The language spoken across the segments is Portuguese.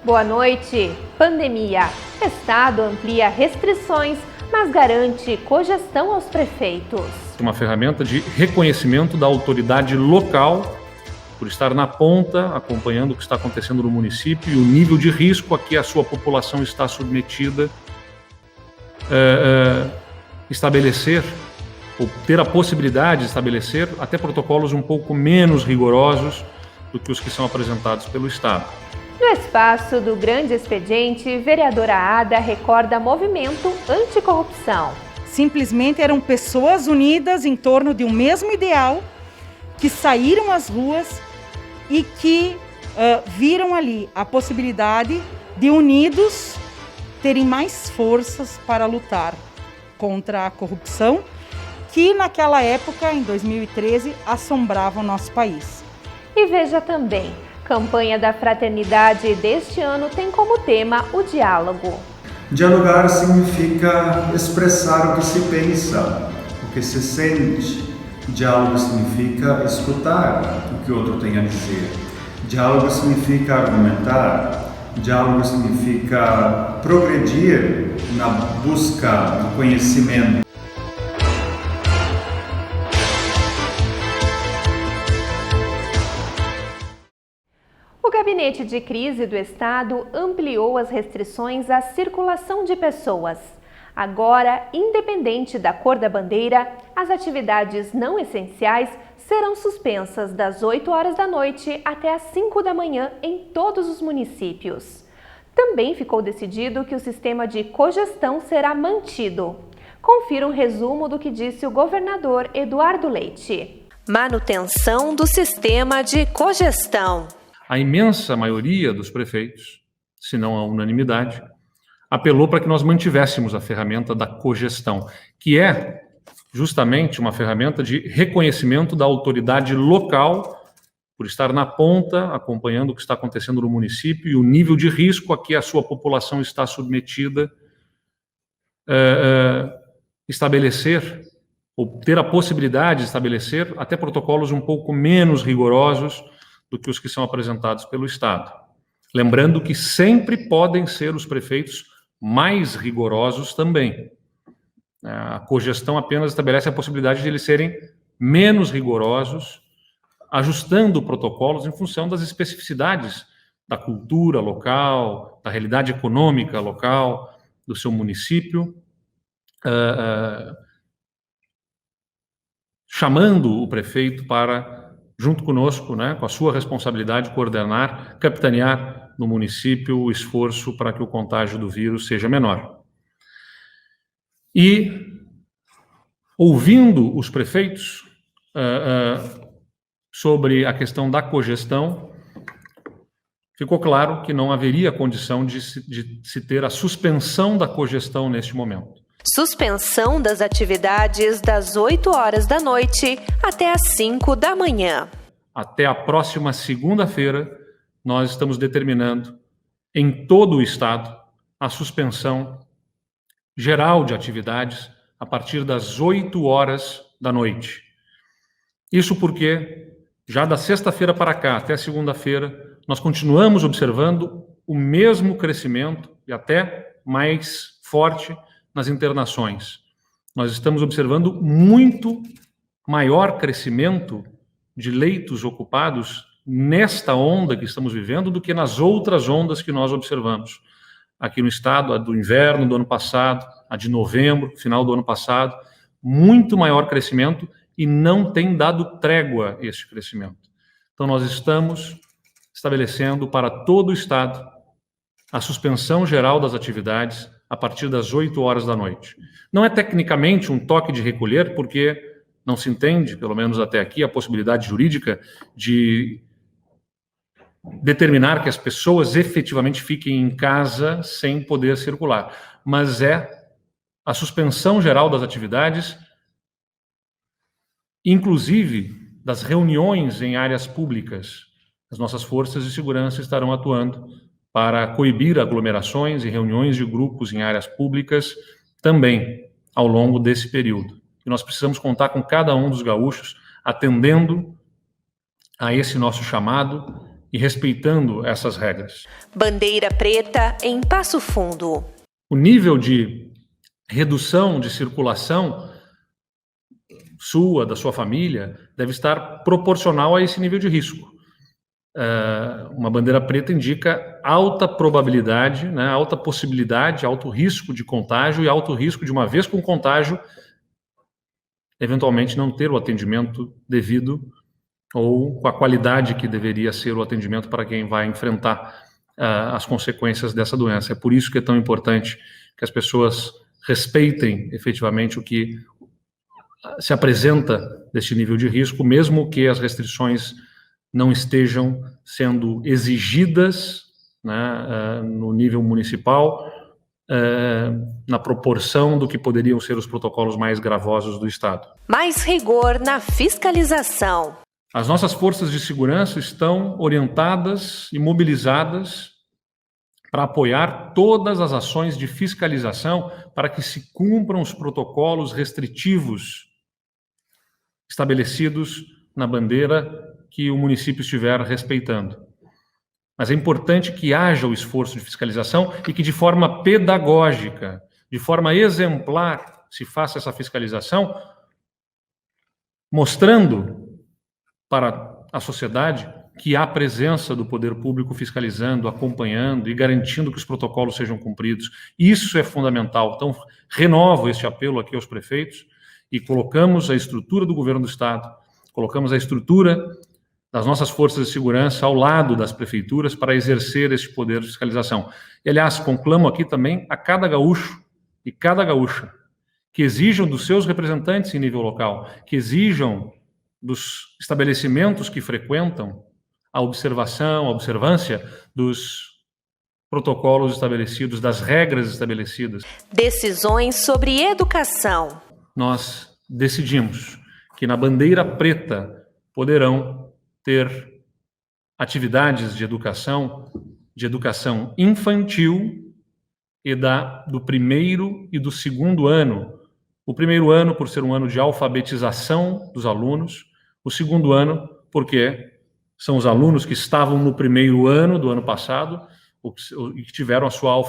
Boa noite. Pandemia. Estado amplia restrições, mas garante cogestão aos prefeitos. Uma ferramenta de reconhecimento da autoridade local por estar na ponta, acompanhando o que está acontecendo no município e o nível de risco a que a sua população está submetida, estabelecer ou ter a possibilidade de estabelecer até protocolos um pouco menos rigorosos do que os que são apresentados pelo Estado. No espaço do Grande Expediente, vereadora Ada recorda movimento anticorrupção. Simplesmente eram pessoas unidas em torno de um mesmo ideal, que saíram às ruas e que viram ali a possibilidade de unidos terem mais forças para lutar contra a corrupção, que naquela época, em 2013, assombrava o nosso país. E veja também, campanha da fraternidade deste ano tem como tema o diálogo. Dialogar significa expressar o que se pensa, o que se sente. Diálogo significa escutar o que o outro tem a dizer. Diálogo significa argumentar. Diálogo significa progredir na busca do conhecimento. O Gabinete de Crise do Estado ampliou as restrições à circulação de pessoas. Agora, independente da cor da bandeira, as atividades não essenciais serão suspensas das 8 horas da noite até as 5 da manhã em todos os municípios. Também ficou decidido que o sistema de cogestão será mantido. Confira um resumo do que disse o governador Eduardo Leite. Manutenção do sistema de cogestão. A imensa maioria dos prefeitos, se não a unanimidade, apelou para que nós mantivéssemos a ferramenta da cogestão, que é justamente uma ferramenta de reconhecimento da autoridade local por estar na ponta, acompanhando o que está acontecendo no município e o nível de risco a que a sua população está submetida, estabelecer ou ter a possibilidade de estabelecer até protocolos um pouco menos rigorosos do que os que são apresentados pelo Estado. Lembrando que sempre podem ser os prefeitos mais rigorosos também. A cogestão apenas estabelece a possibilidade de eles serem menos rigorosos, ajustando protocolos em função das especificidades da cultura local, da realidade econômica local, do seu município, chamando o prefeito para, junto conosco, com a sua responsabilidade, coordenar, capitanear no município o esforço para que o contágio do vírus seja menor. E, ouvindo os prefeitos sobre a questão da cogestão, ficou claro que não haveria condição de se ter a suspensão da cogestão neste momento. Suspensão das atividades das 8 horas da noite até as 5 da manhã. Até a próxima segunda-feira, nós estamos determinando em todo o Estado a suspensão geral de atividades a partir das 8 horas da noite. Isso porque, já da sexta-feira para cá até segunda-feira, nós continuamos observando o mesmo crescimento e até mais forte nas internações. Nós estamos observando muito maior crescimento de leitos ocupados nesta onda que estamos vivendo do que nas outras ondas que nós observamos. Aqui no estado, a do inverno do ano passado, a de novembro, final do ano passado, muito maior crescimento e não tem dado trégua este crescimento. Então nós estamos estabelecendo para todo o estado a suspensão geral das atividades a partir das 8 horas da noite. Não é tecnicamente um toque de recolher, porque não se entende, pelo menos até aqui, a possibilidade jurídica de determinar que as pessoas efetivamente fiquem em casa sem poder circular. Mas é a suspensão geral das atividades, inclusive das reuniões em áreas públicas. As nossas forças de segurança estarão atuando para coibir aglomerações e reuniões de grupos em áreas públicas também ao longo desse período. E nós precisamos contar com cada um dos gaúchos atendendo a esse nosso chamado e respeitando essas regras. Bandeira preta em Passo Fundo. O nível de redução de circulação sua, da sua família, deve estar proporcional a esse nível de risco. Uma bandeira preta indica alta probabilidade, né, alta possibilidade, alto risco de contágio e alto risco de, uma vez com contágio, eventualmente não ter o atendimento devido ou com a qualidade que deveria ser o atendimento para quem vai enfrentar as consequências dessa doença. É por isso que é tão importante que as pessoas respeitem efetivamente o que se apresenta deste nível de risco, mesmo que as restrições não estejam sendo exigidas, né, no nível municipal, na proporção do que poderiam ser os protocolos mais gravosos do Estado. Mais rigor na fiscalização. As nossas forças de segurança estão orientadas e mobilizadas para apoiar todas as ações de fiscalização para que se cumpram os protocolos restritivos estabelecidos na bandeira que o município estiver respeitando. Mas é importante que haja o esforço de fiscalização e que de forma pedagógica, de forma exemplar, se faça essa fiscalização, mostrando para a sociedade que há presença do poder público fiscalizando, acompanhando e garantindo que os protocolos sejam cumpridos. Isso é fundamental. Então, renovo este apelo aqui aos prefeitos e colocamos a estrutura do governo do Estado, colocamos a estrutura das nossas forças de segurança ao lado das prefeituras para exercer esse poder de fiscalização. E, aliás, conclamo aqui também a cada gaúcho e cada gaúcha que exijam dos seus representantes em nível local, que exijam dos estabelecimentos que frequentam a observação, a observância dos protocolos estabelecidos, das regras estabelecidas. Decisões sobre educação. Nós decidimos que na bandeira preta poderão ter atividades de educação infantil e do primeiro e do segundo ano. O primeiro ano, por ser um ano de alfabetização dos alunos, o segundo ano, porque são os alunos que estavam no primeiro ano do ano passado e que tiveram a sua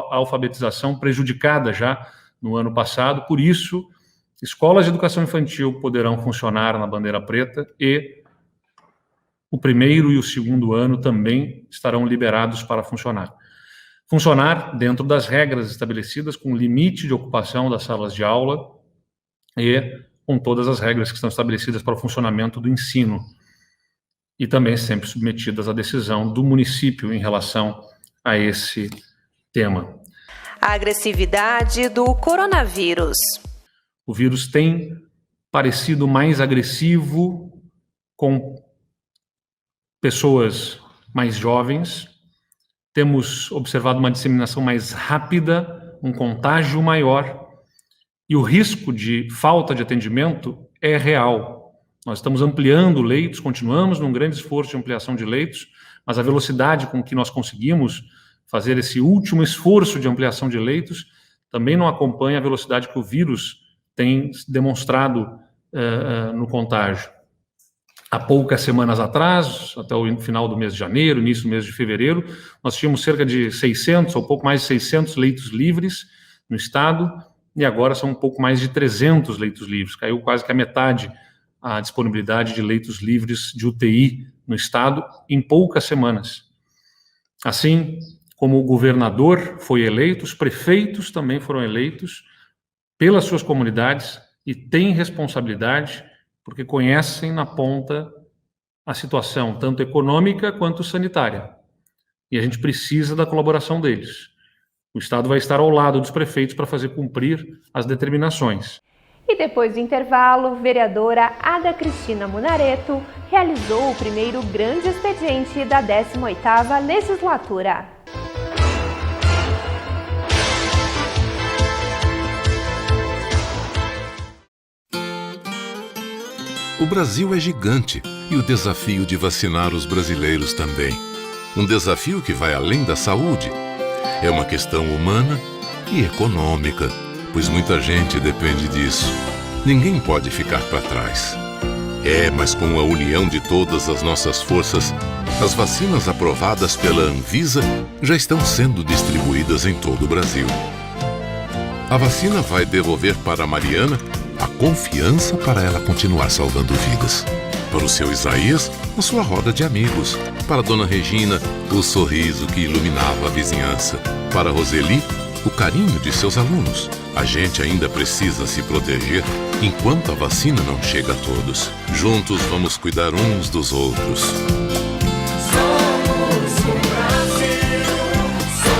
alfabetização prejudicada já no ano passado. Por isso, escolas de educação infantil poderão funcionar na bandeira preta e o primeiro e o segundo ano também estarão liberados para funcionar. Funcionar dentro das regras estabelecidas, com limite de ocupação das salas de aula e com todas as regras que estão estabelecidas para o funcionamento do ensino. E também sempre submetidas à decisão do município em relação a esse tema. A agressividade do coronavírus. O vírus tem parecido mais agressivo com pessoas mais jovens. Temos observado uma disseminação mais rápida, um contágio maior, e o risco de falta de atendimento é real. Nós estamos ampliando leitos, continuamos num grande esforço de ampliação de leitos, mas a velocidade com que nós conseguimos fazer esse último esforço de ampliação de leitos também não acompanha a velocidade que o vírus tem demonstrado no contágio. Há poucas semanas atrás, até o final do mês de janeiro, início do mês de fevereiro, nós tínhamos cerca de 600, ou pouco mais de 600 leitos livres no estado, e agora são um pouco mais de 300 leitos livres. Caiu quase que a metade a disponibilidade de leitos livres de UTI no estado em poucas semanas. Assim como o governador foi eleito, os prefeitos também foram eleitos pelas suas comunidades e têm responsabilidade porque conhecem na ponta a situação, tanto econômica quanto sanitária. E a gente precisa da colaboração deles. O Estado vai estar ao lado dos prefeitos para fazer cumprir as determinações. E depois do intervalo, vereadora Ada Cristina Munareto realizou o primeiro grande expediente da 18ª legislatura. O Brasil é gigante e o desafio de vacinar os brasileiros também. Um desafio que vai além da saúde. É uma questão humana e econômica, pois muita gente depende disso. Ninguém pode ficar para trás. Mas com a união de todas as nossas forças, As vacinas aprovadas pela Anvisa já estão sendo distribuídas em todo o Brasil. A vacina vai devolver para a Mariana a confiança para ela continuar salvando vidas. Para o seu Isaías, a sua roda de amigos. Para a dona Regina, o sorriso que iluminava a vizinhança. Para a Roseli, o carinho de seus alunos. A gente ainda precisa se proteger enquanto a vacina não chega a todos. Juntos vamos cuidar uns dos outros. Somos o Brasil,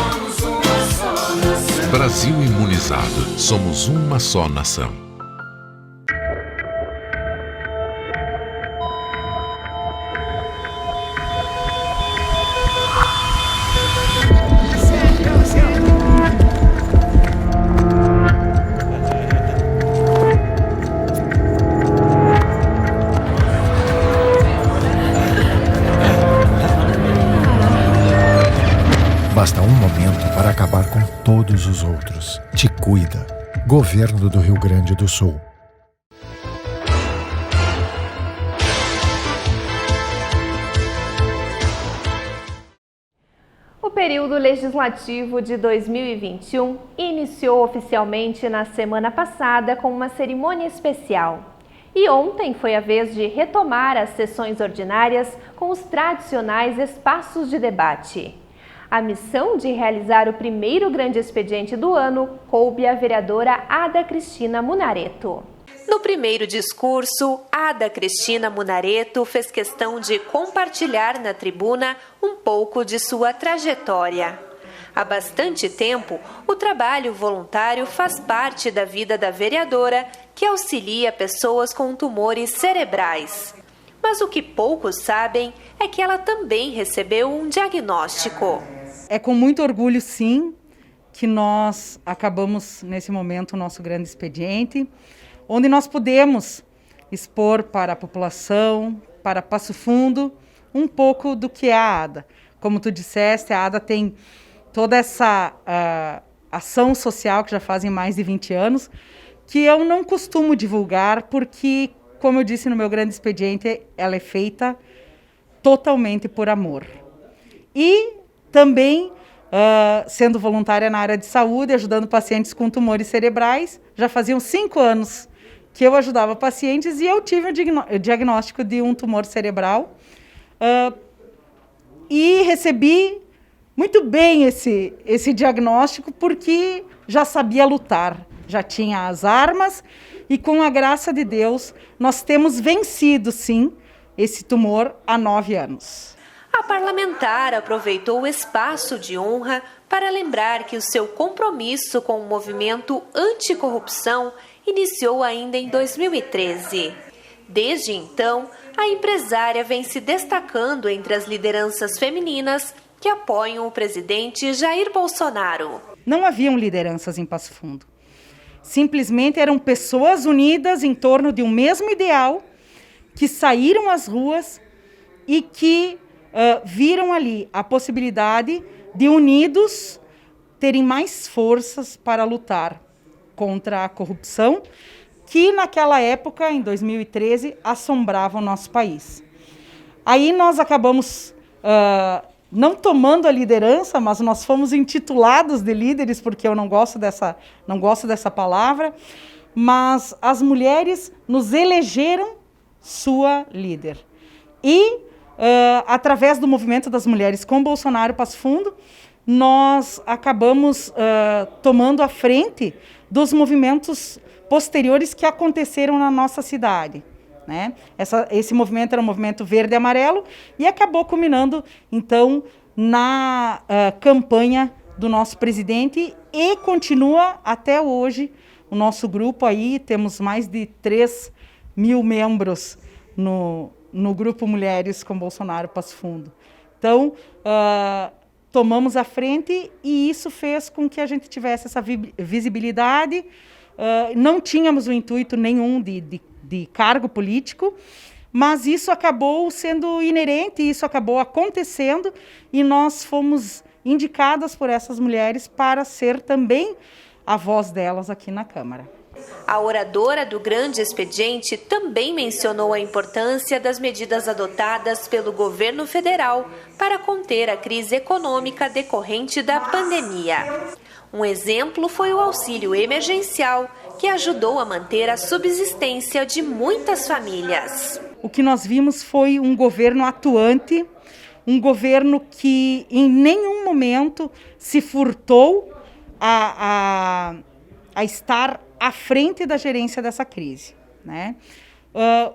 somos uma só nação. Brasil imunizado, somos uma só nação. Basta um momento para acabar com todos os outros. Te cuida. Governo do Rio Grande do Sul. O período legislativo de 2021 iniciou oficialmente na semana passada com uma cerimônia especial. E ontem foi a vez de retomar as sessões ordinárias com os tradicionais espaços de debate. A missão de realizar o primeiro grande expediente do ano coube à vereadora Ada Cristina Munareto. No primeiro discurso, Ada Cristina Munareto fez questão de compartilhar na tribuna um pouco de sua trajetória. Há bastante tempo, o trabalho voluntário faz parte da vida da vereadora, que auxilia pessoas com tumores cerebrais. Mas o que poucos sabem é que ela também recebeu um diagnóstico. É com muito orgulho, sim, que nós acabamos, nesse momento, o nosso grande expediente, onde nós podemos expor para a população, para Passo Fundo, um pouco do que é a ADA. Como tu disseste, a ADA tem toda essa ação social que já fazem mais de 20 anos, que eu não costumo divulgar, porque, como eu disse no meu grande expediente, ela é feita totalmente por amor. E também, sendo voluntária na área de saúde, ajudando pacientes com tumores cerebrais, já faziam 5 anos que eu ajudava pacientes e eu tive o diagnóstico de um tumor cerebral. E recebi muito bem esse diagnóstico, porque já sabia lutar, já tinha as armas e, com a graça de Deus, nós temos vencido, sim, esse tumor há 9 anos. A parlamentar aproveitou o espaço de honra para lembrar que o seu compromisso com o movimento anticorrupção iniciou ainda em 2013. Desde então, a empresária vem se destacando entre as lideranças femininas que apoiam o presidente Jair Bolsonaro. Não haviam lideranças em Passo Fundo. Simplesmente eram pessoas unidas em torno de um mesmo ideal, que saíram às ruas e que viram ali a possibilidade de, unidos, terem mais forças para lutar contra a corrupção, que naquela época, em 2013, assombrava o nosso país. Aí nós acabamos não tomando a liderança, mas nós fomos intitulados de líderes, porque eu não gosto dessa palavra, mas as mulheres nos elegeram sua líder. E através do movimento das mulheres com Bolsonaro Passo Fundo, nós acabamos tomando a frente dos movimentos posteriores que aconteceram na nossa cidade, né? Esse movimento era um movimento verde e amarelo e acabou culminando, então, na campanha do nosso presidente, e continua até hoje. O nosso grupo aí, temos mais de 3.000 membros no grupo Mulheres com Bolsonaro Passo Fundo. Então, tomamos a frente e isso fez com que a gente tivesse essa visibilidade. Não tínhamos o intuito nenhum de cargo político, mas isso acabou sendo inerente, isso acabou acontecendo e nós fomos indicadas por essas mulheres para ser também a voz delas aqui na Câmara. A oradora do grande expediente também mencionou a importância das medidas adotadas pelo governo federal para conter a crise econômica decorrente da pandemia. Um exemplo foi o auxílio emergencial, que ajudou a manter a subsistência de muitas famílias. O que nós vimos foi um governo atuante, um governo que em nenhum momento se furtou a estar à frente da gerência dessa crise, né?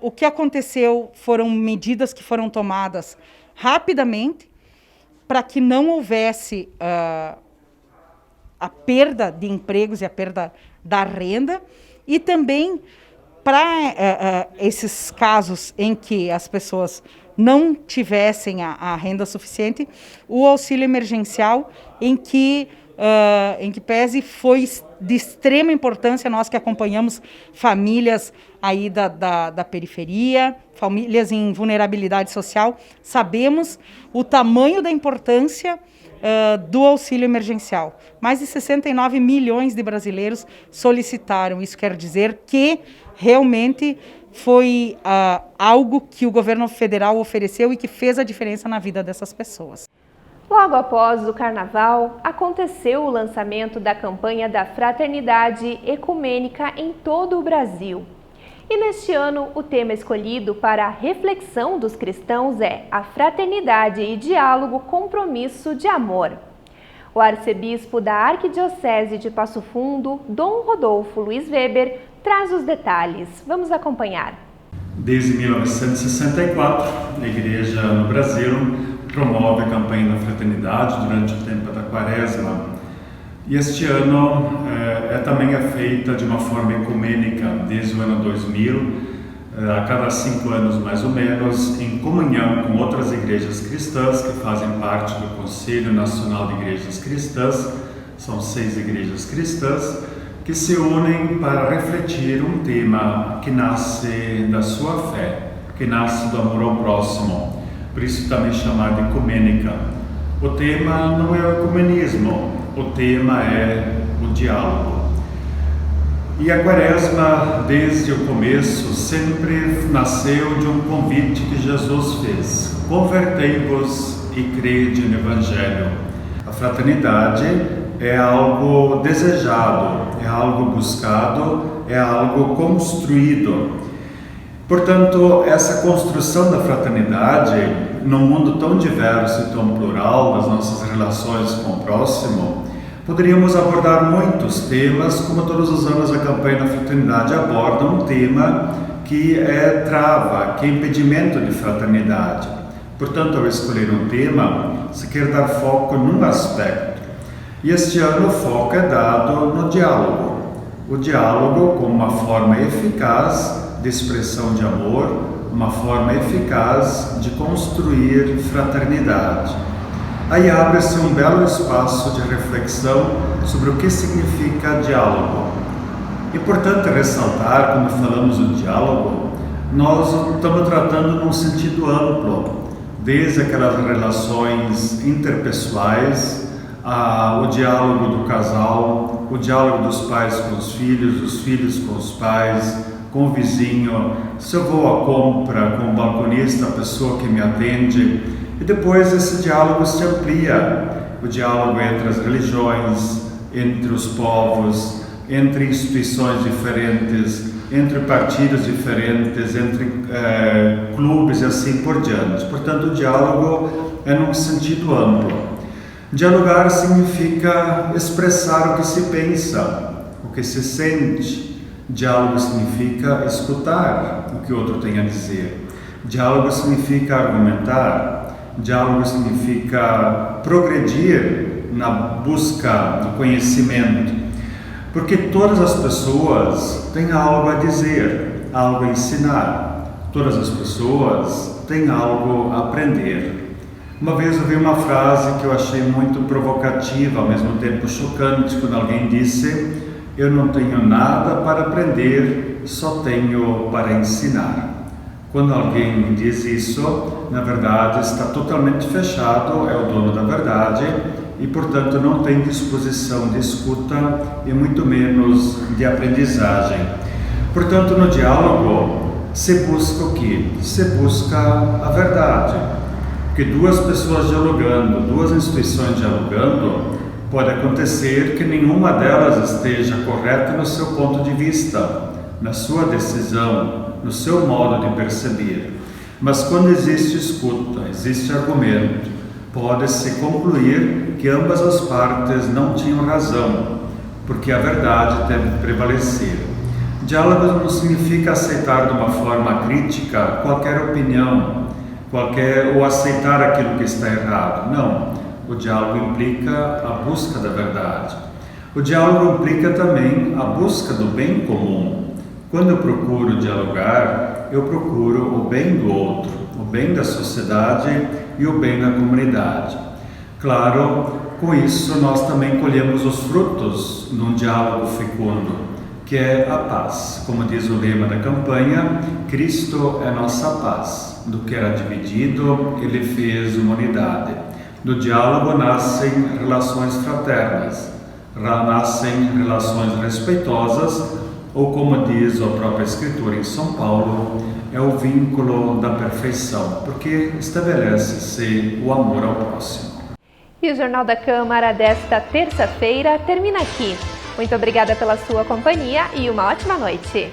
O que aconteceu foram medidas que foram tomadas rapidamente para que não houvesse a perda de empregos e a perda da renda, e também para esses casos em que as pessoas não tivessem a renda suficiente, o auxílio emergencial, em que pese foi de extrema importância, nós que acompanhamos famílias aí da periferia, famílias em vulnerabilidade social, sabemos o tamanho da importância do auxílio emergencial. Mais de 69 milhões de brasileiros solicitaram. Isso quer dizer que realmente foi algo que o governo federal ofereceu e que fez a diferença na vida dessas pessoas. Logo após o Carnaval, aconteceu o lançamento da campanha da Fraternidade Ecumênica em todo o Brasil. E neste ano, o tema escolhido para a reflexão dos cristãos é a fraternidade e diálogo, compromisso de amor. O arcebispo da Arquidiocese de Passo Fundo, Dom Rodolfo Luiz Weber, traz os detalhes. Vamos acompanhar. Desde 1964, a Igreja no Brasil promove a campanha da fraternidade durante o tempo da Quaresma. E este ano também é feita de uma forma ecumênica, desde o ano 2000, a cada 5 anos mais ou menos, em comunhão com outras igrejas cristãs que fazem parte do Conselho Nacional de Igrejas Cristãs. São 6 igrejas cristãs que se unem para refletir um tema que nasce da sua fé, que nasce do amor ao próximo. Por isso também chamado de ecumênica. O tema não é o ecumenismo, o tema é o diálogo. E a Quaresma, desde o começo, sempre nasceu de um convite que Jesus fez: convertei-vos e crede no Evangelho. A fraternidade é algo desejado, é algo buscado, é algo construído. Portanto, essa construção da fraternidade, num mundo tão diverso e tão plural das nossas relações com o próximo, poderíamos abordar muitos temas, como todos os anos a campanha da fraternidade aborda um tema que é trava, que é impedimento de fraternidade. Portanto, ao escolher um tema, se quer dar foco num aspecto. E este ano o foco é dado no diálogo. O diálogo como uma forma eficaz de expressão de amor, uma forma eficaz de construir fraternidade. Aí abre-se um belo espaço de reflexão sobre o que significa diálogo. Importante ressaltar, quando falamos do diálogo, nós estamos tratando num sentido amplo, desde aquelas relações interpessoais, o diálogo do casal, o diálogo dos pais com os filhos, dos filhos com os pais, com o vizinho, se eu vou à compra com o balconista, a pessoa que me atende, e depois esse diálogo se amplia, o diálogo entre as religiões, entre os povos, entre instituições diferentes, entre partidos diferentes, entre clubes e assim por diante. Portanto, o diálogo é num sentido amplo. Dialogar significa expressar o que se pensa, o que se sente. Diálogo significa escutar o que o outro tem a dizer. Diálogo significa argumentar. Diálogo significa progredir na busca do conhecimento. Porque todas as pessoas têm algo a dizer, algo a ensinar. Todas as pessoas têm algo a aprender. Uma vez eu vi uma frase que eu achei muito provocativa, ao mesmo tempo chocante, quando alguém disse: eu não tenho nada para aprender, só tenho para ensinar. Quando alguém diz isso, na verdade está totalmente fechado, é o dono da verdade e, portanto, não tem disposição de escuta e muito menos de aprendizagem. Portanto, no diálogo se busca o quê? Se busca a verdade. Porque duas pessoas dialogando, duas instituições dialogando, pode acontecer que nenhuma delas esteja correta no seu ponto de vista, na sua decisão, no seu modo de perceber. Mas quando existe escuta, existe argumento, pode-se concluir que ambas as partes não tinham razão, porque a verdade deve prevalecer. Diálogo não significa aceitar de uma forma crítica qualquer opinião, ou aceitar aquilo que está errado. Não. O diálogo implica a busca da verdade. O diálogo implica também a busca do bem comum. Quando eu procuro dialogar, eu procuro o bem do outro, o bem da sociedade e o bem da comunidade. Claro, com isso nós também colhemos os frutos num diálogo fecundo, que é a paz. Como diz o lema da campanha, Cristo é nossa paz. Do que era dividido, Ele fez uma unidade. Do diálogo nascem relações fraternas, nascem relações respeitosas, ou como diz a própria Escritura em São Paulo, é o vínculo da perfeição, porque estabelece-se o amor ao próximo. E o Jornal da Câmara desta terça-feira termina aqui. Muito obrigada pela sua companhia e uma ótima noite.